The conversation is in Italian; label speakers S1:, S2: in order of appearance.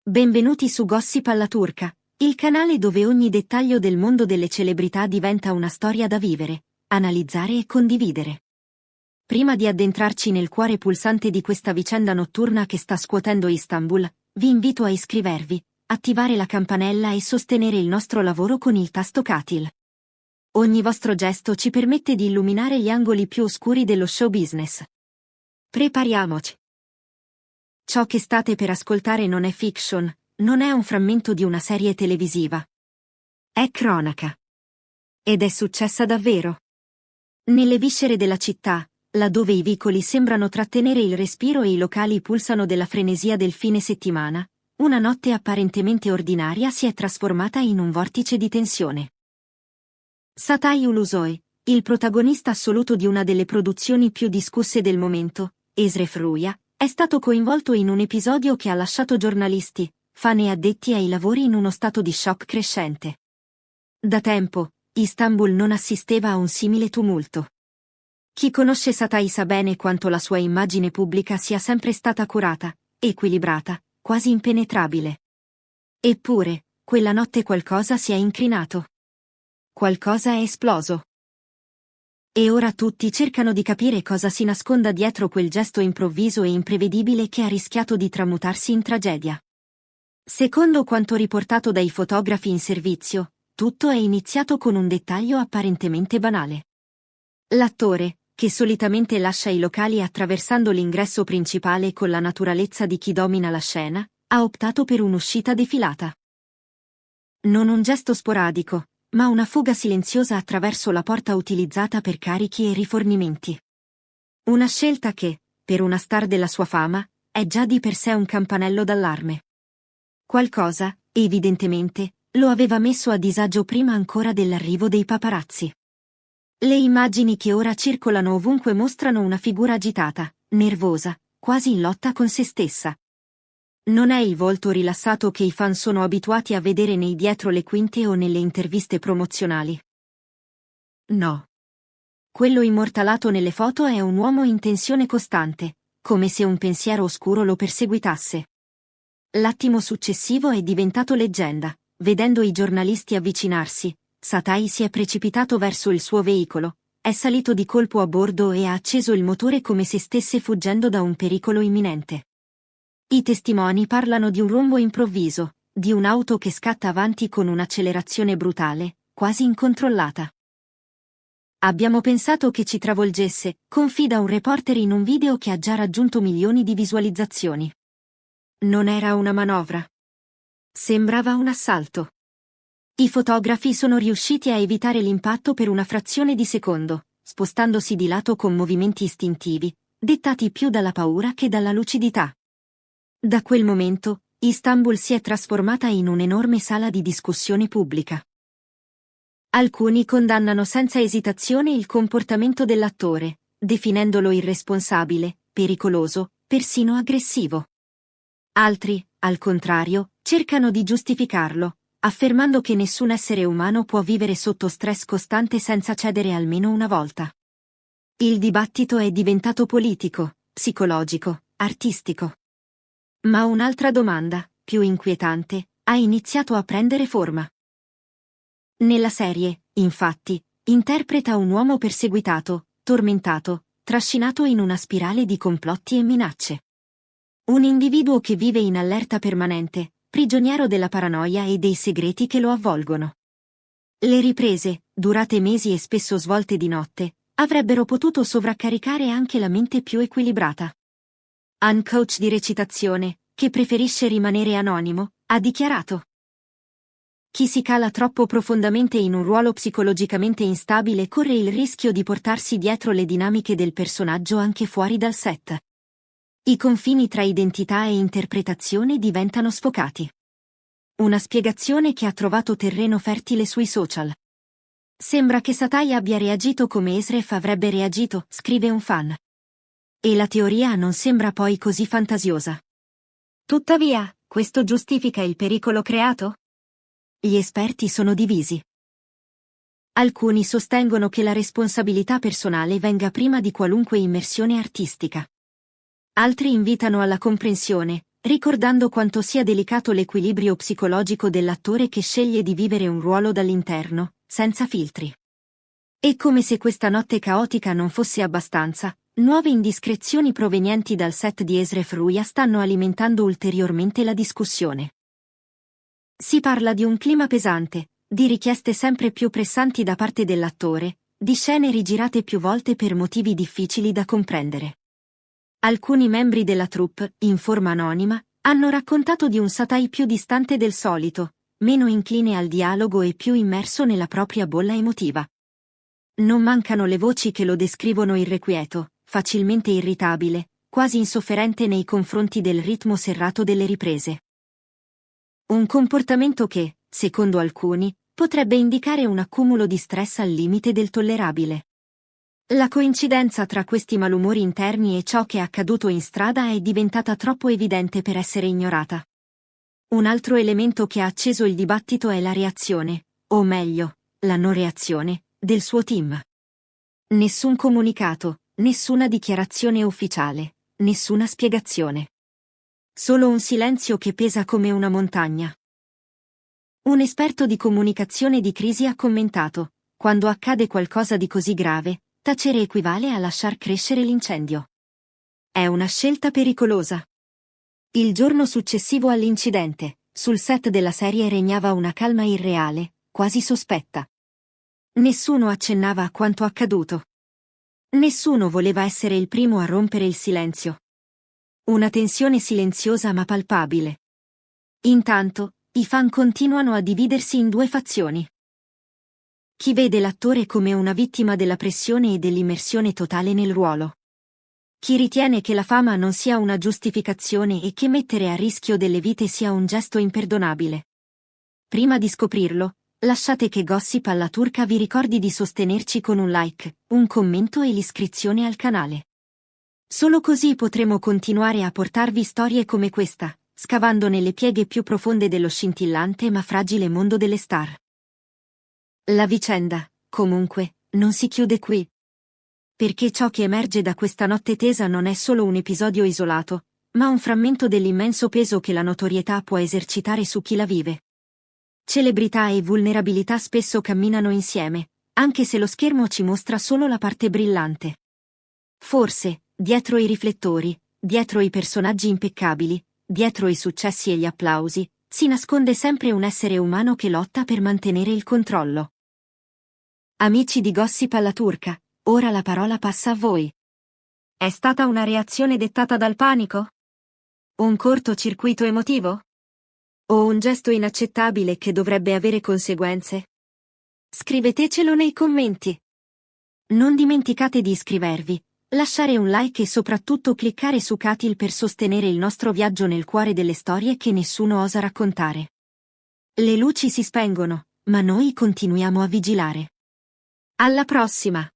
S1: Benvenuti su Gossip alla Turca, il canale dove ogni dettaglio del mondo delle celebrità diventa una storia da vivere, analizzare e condividere. Prima di addentrarci nel cuore pulsante di questa vicenda notturna che sta scuotendo Istanbul, vi invito a iscrivervi, attivare la campanella e sostenere il nostro lavoro con il tasto Katil. Ogni vostro gesto ci permette di illuminare gli angoli più oscuri dello show business. Prepariamoci. Ciò che state per ascoltare non è fiction, non è un frammento di una serie televisiva. È cronaca. Ed è successa davvero. Nelle viscere della città, laddove i vicoli sembrano trattenere il respiro e i locali pulsano della frenesia del fine settimana, una notte apparentemente ordinaria si è trasformata in un vortice di tensione. Satay Ulusoy, il protagonista assoluto di una delle produzioni più discusse del momento, Eşref Rüya, è stato coinvolto in un episodio che ha lasciato giornalisti, fan e addetti ai lavori in uno stato di shock crescente. Da tempo, Istanbul non assisteva a un simile tumulto. Chi conosce Satay sa bene quanto la sua immagine pubblica sia sempre stata curata, equilibrata, quasi impenetrabile. Eppure, quella notte qualcosa si è incrinato. Qualcosa è esploso. E ora tutti cercano di capire cosa si nasconda dietro quel gesto improvviso e imprevedibile che ha rischiato di tramutarsi in tragedia. Secondo quanto riportato dai fotografi in servizio, tutto è iniziato con un dettaglio apparentemente banale. L'attore, che solitamente lascia i locali attraversando l'ingresso principale con la naturalezza di chi domina la scena, ha optato per un'uscita defilata. Non un gesto sporadico, ma una fuga silenziosa attraverso la porta utilizzata per carichi e rifornimenti. Una scelta che, per una star della sua fama, è già di per sé un campanello d'allarme. Qualcosa, evidentemente, lo aveva messo a disagio prima ancora dell'arrivo dei paparazzi. Le immagini che ora circolano ovunque mostrano una figura agitata, nervosa, quasi in lotta con se stessa. Non è il volto rilassato che i fan sono abituati a vedere nei dietro le quinte o nelle interviste promozionali. No. Quello immortalato nelle foto è un uomo in tensione costante, come se un pensiero oscuro lo perseguitasse. L'attimo successivo è diventato leggenda. Vedendo i giornalisti avvicinarsi, Satay si è precipitato verso il suo veicolo, è salito di colpo a bordo e ha acceso il motore come se stesse fuggendo da un pericolo imminente. I testimoni parlano di un rombo improvviso, di un'auto che scatta avanti con un'accelerazione brutale, quasi incontrollata. Abbiamo pensato che ci travolgesse, confida un reporter in un video che ha già raggiunto milioni di visualizzazioni. Non era una manovra. Sembrava un assalto. I fotografi sono riusciti a evitare l'impatto per una frazione di secondo, spostandosi di lato con movimenti istintivi, dettati più dalla paura che dalla lucidità. Da quel momento, Istanbul si è trasformata in un'enorme sala di discussione pubblica. Alcuni condannano senza esitazione il comportamento dell'attore, definendolo irresponsabile, pericoloso, persino aggressivo. Altri, al contrario, cercano di giustificarlo, affermando che nessun essere umano può vivere sotto stress costante senza cedere almeno una volta. Il dibattito è diventato politico, psicologico, artistico. Ma un'altra domanda, più inquietante, ha iniziato a prendere forma. Nella serie, infatti, interpreta un uomo perseguitato, tormentato, trascinato in una spirale di complotti e minacce. Un individuo che vive in allerta permanente, prigioniero della paranoia e dei segreti che lo avvolgono. Le riprese, durate mesi e spesso svolte di notte, avrebbero potuto sovraccaricare anche la mente più equilibrata. Un coach di recitazione, che preferisce rimanere anonimo, ha dichiarato: chi si cala troppo profondamente in un ruolo psicologicamente instabile corre il rischio di portarsi dietro le dinamiche del personaggio anche fuori dal set. I confini tra identità e interpretazione diventano sfocati. Una spiegazione che ha trovato terreno fertile sui social. Sembra che Satay abbia reagito come Eşref avrebbe reagito, scrive un fan. E la teoria non sembra poi così fantasiosa. Tuttavia, questo giustifica il pericolo creato? Gli esperti sono divisi. Alcuni sostengono che la responsabilità personale venga prima di qualunque immersione artistica. Altri invitano alla comprensione, ricordando quanto sia delicato l'equilibrio psicologico dell'attore che sceglie di vivere un ruolo dall'interno, senza filtri. E come se questa notte caotica non fosse abbastanza, nuove indiscrezioni provenienti dal set di Esref Ruya stanno alimentando ulteriormente la discussione. Si parla di un clima pesante, di richieste sempre più pressanti da parte dell'attore, di scene rigirate più volte per motivi difficili da comprendere. Alcuni membri della troupe, in forma anonima, hanno raccontato di un Satay più distante del solito, meno incline al dialogo e più immerso nella propria bolla emotiva. Non mancano le voci che lo descrivono irrequieto, facilmente irritabile, quasi insofferente nei confronti del ritmo serrato delle riprese. Un comportamento che, secondo alcuni, potrebbe indicare un accumulo di stress al limite del tollerabile. La coincidenza tra questi malumori interni e ciò che è accaduto in strada è diventata troppo evidente per essere ignorata. Un altro elemento che ha acceso il dibattito è la reazione, o meglio, la non reazione, del suo team. Nessun comunicato, nessuna dichiarazione ufficiale, nessuna spiegazione. Solo un silenzio che pesa come una montagna. Un esperto di comunicazione di crisi ha commentato: quando accade qualcosa di così grave, tacere equivale a lasciar crescere l'incendio. È una scelta pericolosa. Il giorno successivo all'incidente, sul set della serie regnava una calma irreale, quasi sospetta. Nessuno accennava a quanto accaduto. Nessuno voleva essere il primo a rompere il silenzio. Una tensione silenziosa ma palpabile. Intanto, i fan continuano a dividersi in due fazioni. Chi vede l'attore come una vittima della pressione e dell'immersione totale nel ruolo. Chi ritiene che la fama non sia una giustificazione e che mettere a rischio delle vite sia un gesto imperdonabile. Prima di scoprirlo, lasciate che Gossip alla turca vi ricordi di sostenerci con un like, un commento e l'iscrizione al canale. Solo così potremo continuare a portarvi storie come questa, scavando nelle pieghe più profonde dello scintillante ma fragile mondo delle star. La vicenda, comunque, non si chiude qui. Perché ciò che emerge da questa notte tesa non è solo un episodio isolato, ma un frammento dell'immenso peso che la notorietà può esercitare su chi la vive. Celebrità e vulnerabilità spesso camminano insieme, anche se lo schermo ci mostra solo la parte brillante. Forse, dietro i riflettori, dietro i personaggi impeccabili, dietro i successi e gli applausi, si nasconde sempre un essere umano che lotta per mantenere il controllo. Amici di Gossip alla turca, ora la parola passa a voi. È stata una reazione dettata dal panico? Un cortocircuito emotivo? O un gesto inaccettabile che dovrebbe avere conseguenze? Scrivetecelo nei commenti. Non dimenticate di iscrivervi, lasciare un like e soprattutto cliccare su Katil per sostenere il nostro viaggio nel cuore delle storie che nessuno osa raccontare. Le luci si spengono, ma noi continuiamo a vigilare. Alla prossima!